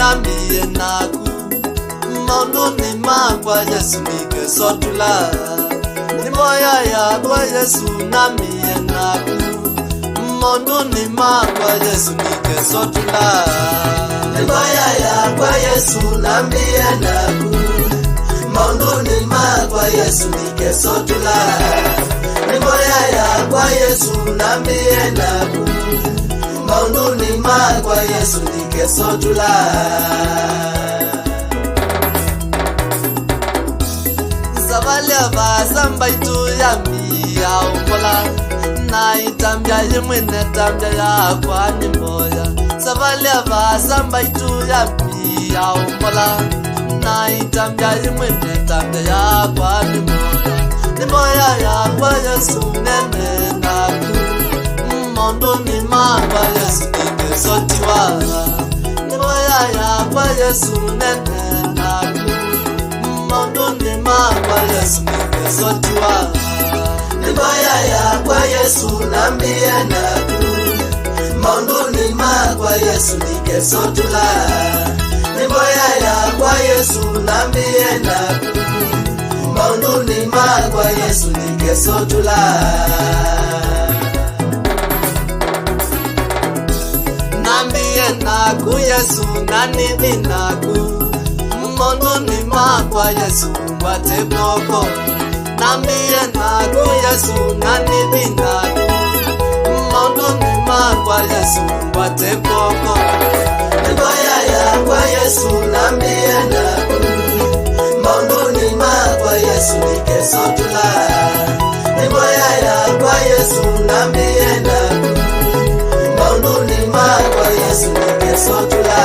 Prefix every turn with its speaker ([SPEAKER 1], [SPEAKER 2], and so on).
[SPEAKER 1] nambie naku maundu ni makwa Yesu nikesotula Nimoya ya kwa Yesu nambie naku maundu ni makwa Yesu nikesotula Nimoya ya kwa Yesu nambie naku maundu ni makwa Yesu nikesotula Nimoya ya kwa Yesu nambie naku maundu ni makwa Yesu nikesotula Zabalia basamba itu yami ya umbola na itambia yimwene tambia ya kwa nimboya Zabalia basamba itu yami ya umbola na itambia yimwene tambia ya kwa nimboya Nimboya ya kwa Yesu nene naku maundu ni makwa Yesu nikesotiwa Nimboya ya kwa Yesu nene naku maundu ni makwa Yesu nikesotiwa Nimboya ya kwa Yesu nambie naku maundu ni makwa Yesu nikesotula Nimboya ya kwa Yesu nambie naku maundu ni makwa Yesu nikesotula Nambie naku Yesu nanini naku maundu ni makwa Yesu wateboko Nambie naku Yesu nanini naku maundu ni makwa Yesu wateboko Nimboya ya kwa Yesu nambie naku maundu ni makwa Yesu nikesotula Nimboya ya kwa Yesu nambie naku maundu ni makwa Yesu nikesotula